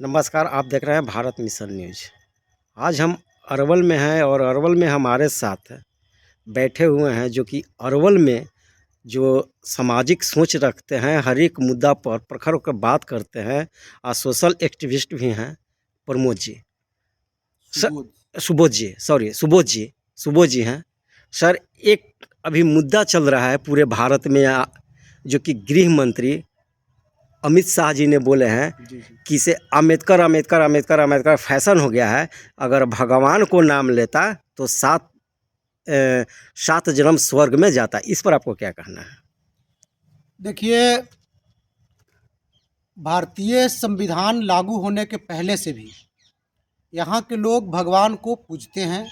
नमस्कार, आप देख रहे हैं भारत मिशन न्यूज़। आज हम अरवल में हैं और अरवल में हमारे साथ बैठे हुए हैं जो कि अरवल में जो सामाजिक सोच रखते हैं, हर एक मुद्दा पर प्रखर होकर बात करते हैं और सोशल एक्टिविस्ट भी हैं, प्रमोद जी। सुबोध जी, सॉरी सुबोध जी हैं। सर, एक अभी मुद्दा चल रहा है पूरे भारत में जो कि गृह मंत्री अमित शाह जी ने बोले हैं कि इसे अम्बेडकर फैशन हो गया है। अगर भगवान को नाम लेता तो सात जन्म स्वर्ग में जाता। इस पर आपको क्या कहना है? देखिए, भारतीय संविधान लागू होने के पहले से भी यहाँ के लोग भगवान को पूजते हैं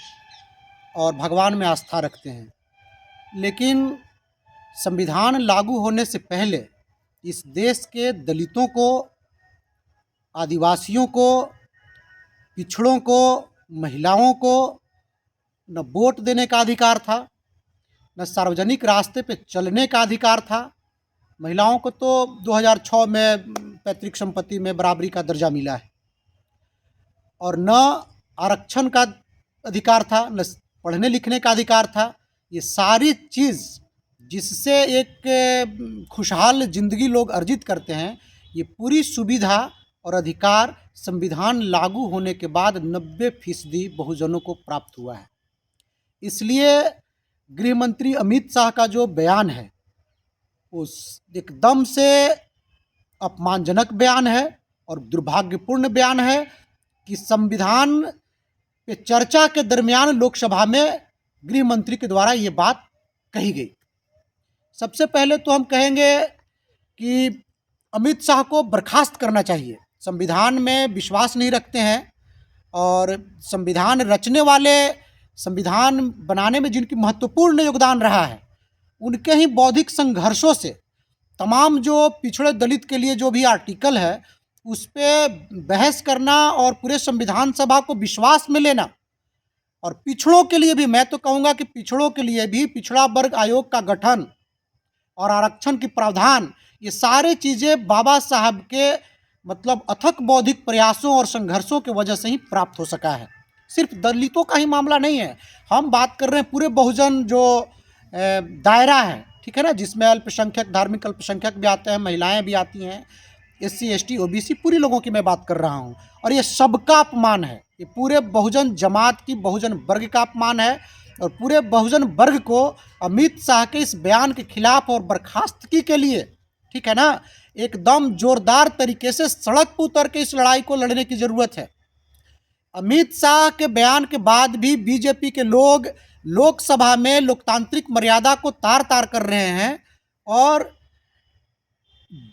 और भगवान में आस्था रखते हैं। लेकिन संविधान लागू होने से पहले इस देश के दलितों को, आदिवासियों को, पिछड़ों को, महिलाओं को न वोट देने का अधिकार था, न सार्वजनिक रास्ते पे चलने का अधिकार था। महिलाओं को तो 2006 में पैतृक संपत्ति में बराबरी का दर्जा मिला है और न आरक्षण का अधिकार था, न पढ़ने लिखने का अधिकार था। ये सारी चीज़ जिससे एक खुशहाल ज़िंदगी लोग अर्जित करते हैं, ये पूरी सुविधा और अधिकार संविधान लागू होने के बाद 90% बहुजनों को प्राप्त हुआ है। इसलिए गृह मंत्री अमित शाह का जो बयान है उस एकदम से अपमानजनक बयान है और दुर्भाग्यपूर्ण बयान है कि संविधान पे चर्चा के दरमियान लोकसभा में गृह मंत्री के द्वारा ये बात कही गई। सबसे पहले तो हम कहेंगे कि अमित शाह को बर्खास्त करना चाहिए। संविधान में विश्वास नहीं रखते हैं और संविधान रचने वाले, संविधान बनाने में जिनकी महत्वपूर्ण योगदान रहा है, उनके ही बौद्धिक संघर्षों से तमाम जो पिछड़े दलित के लिए जो भी आर्टिकल है उस पर बहस करना और पूरे संविधान सभा को विश्वास में लेना, और पिछड़ों के लिए भी मैं तो कहूँगा कि पिछड़ों के लिए भी पिछड़ा वर्ग आयोग का गठन और आरक्षण की प्रावधान, ये सारे चीज़ें बाबा साहब के मतलब अथक बौद्धिक प्रयासों और संघर्षों की वजह से ही प्राप्त हो सका है। सिर्फ दलितों का ही मामला नहीं है, हम बात कर रहे हैं पूरे बहुजन जो दायरा है, ठीक है ना, जिसमें अल्पसंख्यक, धार्मिक अल्पसंख्यक भी आते हैं, महिलाएं भी आती हैं, SC ST OBC पूरी लोगों की मैं बात कर रहा हूँ। और ये सबका अपमान है, ये पूरे बहुजन जमात की, बहुजन वर्ग का अपमान है। और पूरे बहुजन वर्ग को अमित शाह के इस बयान के खिलाफ और बर्खास्तगी के लिए, ठीक है ना, एकदम जोरदार तरीके से सड़क पर उतर के इस लड़ाई को लड़ने की ज़रूरत है। अमित शाह के बयान के बाद भी बीजेपी के लोग लोकसभा में लोकतांत्रिक मर्यादा को तार तार कर रहे हैं और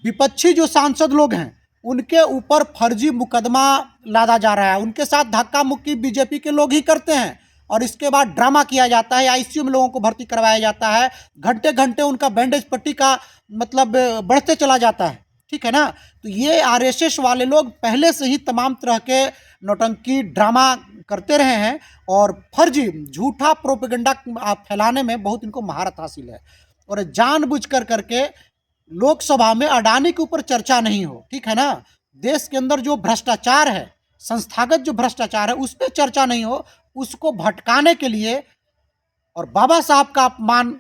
विपक्षी जो सांसद लोग हैं उनके ऊपर फर्जी मुकदमा लादा जा रहा है। उनके साथ धक्का मुक्की बीजेपी के लोग ही करते हैं और इसके बाद ड्रामा किया जाता है, ICU में लोगों को भर्ती करवाया जाता है, घंटे घंटे उनका बैंडेज पट्टी का मतलब बढ़ते चला जाता है, ठीक है ना। तो ये RSS वाले लोग पहले से ही तमाम तरह के नौटंकी ड्रामा करते रहे हैं और फर्जी झूठा प्रोपेगेंडा फैलाने में बहुत इनको महारत हासिल है। और जानबूझ कर करके लोकसभा में अडानी के ऊपर चर्चा नहीं हो, ठीक है ना, देश के अंदर जो भ्रष्टाचार है, संस्थागत जो भ्रष्टाचार है उस पर चर्चा नहीं हो, उसको भटकाने के लिए और बाबा साहब का अपमान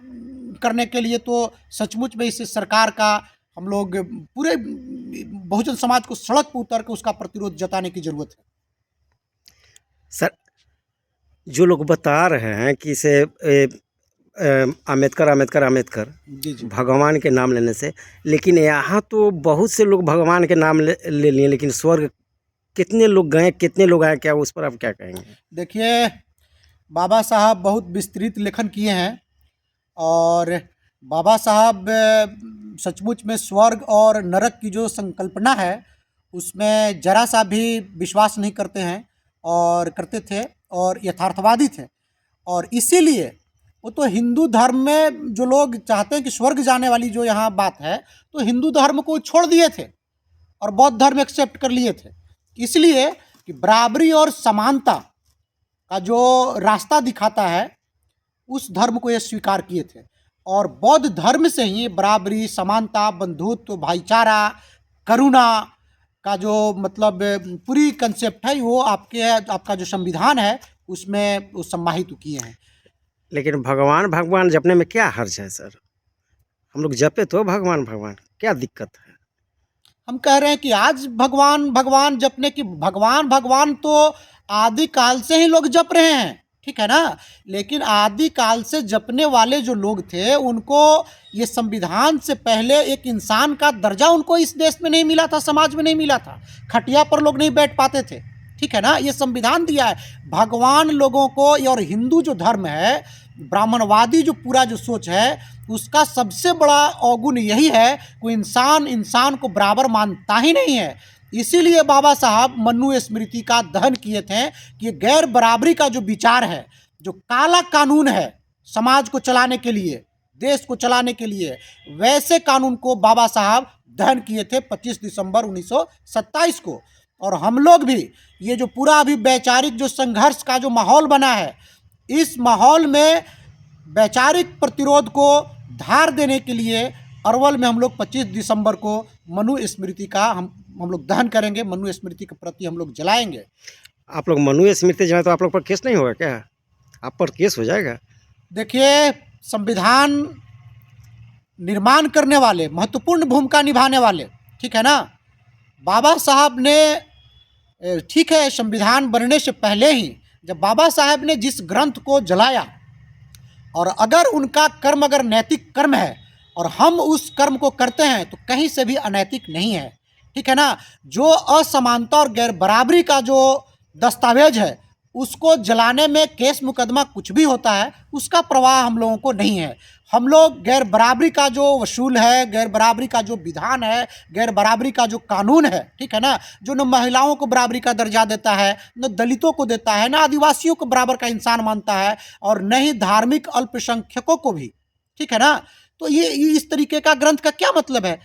करने के लिए तो सचमुच में इस सरकार का हम लोग पूरे बहुजन समाज को सड़क पर उतर के उसका प्रतिरोध जताने की जरूरत है। सर, जो लोग बता रहे हैं कि इसे अम्बेडकर जी जी, भगवान के नाम लेने से, लेकिन यहाँ तो बहुत से लोग भगवान के नाम ले लिए, लेकिन स्वर्ग कितने लोग गए, कितने लोग आए, क्या उस पर आप क्या कहेंगे? देखिए, बाबा साहब बहुत विस्तृत लेखन किए हैं और बाबा साहब सचमुच में स्वर्ग और नरक की जो संकल्पना है उसमें जरा सा भी विश्वास नहीं करते हैं और करते थे और यथार्थवादी थे। और इसीलिए वो तो हिंदू धर्म में जो लोग चाहते हैं कि स्वर्ग जाने वाली जो यहाँ बात है, तो हिंदू धर्म को छोड़ दिए थे और बौद्ध धर्म एक्सेप्ट कर लिए थे, इसलिए कि बराबरी और समानता का जो रास्ता दिखाता है उस धर्म को ये स्वीकार किए थे। और बौद्ध धर्म से ही बराबरी, समानता, बंधुत्व, भाईचारा, करुणा, का जो मतलब पूरी कंसेप्ट है वो आपका जो संविधान है उसमें वो समाहित किए हैं। लेकिन भगवान भगवान जपने में क्या हर्ज है सर? हम लोग जपे तो भगवान भगवान, क्या दिक्कत है? हम कह रहे हैं कि आज भगवान भगवान जपने की भगवान भगवान तो आदि काल से ही लोग जप रहे हैं, ठीक है ना। लेकिन आदि काल से जपने वाले जो लोग थे उनको ये संविधान से पहले एक इंसान का दर्जा उनको इस देश में नहीं मिला था, समाज में नहीं मिला था। खटिया पर लोग नहीं बैठ पाते थे, ठीक है ना। ये संविधान दिया है भगवान लोगों को। और हिंदू जो धर्म है, ब्राह्मणवादी जो पूरा जो सोच है, उसका सबसे बड़ा अवगुण यही है कि इंसान इंसान को बराबर मानता ही नहीं है। इसीलिए बाबा साहब मनु स्मृति का दहन किए थे कि गैर बराबरी का जो विचार है, जो काला कानून है समाज को चलाने के लिए, देश को चलाने के लिए, वैसे कानून को बाबा साहब दहन किए थे 25 दिसंबर 1927 को। और हम लोग भी ये जो पूरा अभी वैचारिक जो संघर्ष का जो माहौल बना है, इस माहौल में वैचारिक प्रतिरोध को धार देने के लिए अरवल में हम लोग 25 दिसंबर को मनु स्मृति का हम लोग दहन करेंगे, मनु स्मृति के प्रति हम लोग जलाएंगे। आप लोग मनु स्मृति जो है तो आप लोग पर केस नहीं होगा क्या? आप पर केस हो जाएगा। देखिए, संविधान निर्माण करने वाले, महत्वपूर्ण भूमिका निभाने वाले, ठीक है ना, बाबा साहब ने, ठीक है, संविधान बनने से पहले ही जब बाबा साहब ने जिस ग्रंथ को जलाया, और अगर उनका कर्म अगर नैतिक कर्म है और हम उस कर्म को करते हैं तो कहीं से भी अनैतिक नहीं है, ठीक है ना। जो असमानता और गैर बराबरी का जो दस्तावेज है उसको जलाने में केस मुकदमा कुछ भी होता है, उसका प्रवाह हम लोगों को नहीं है। हम लोग गैर बराबरी का जो वसूल है, गैर बराबरी का जो विधान है, गैर बराबरी का जो कानून है, ठीक है ना, जो न महिलाओं को बराबरी का दर्जा देता है, न दलितों को देता है, न आदिवासियों को बराबर का इंसान मानता है, और न ही धार्मिक अल्पसंख्यकों को भी, ठीक है ना। तो ये इस तरीके का ग्रंथ का क्या मतलब है?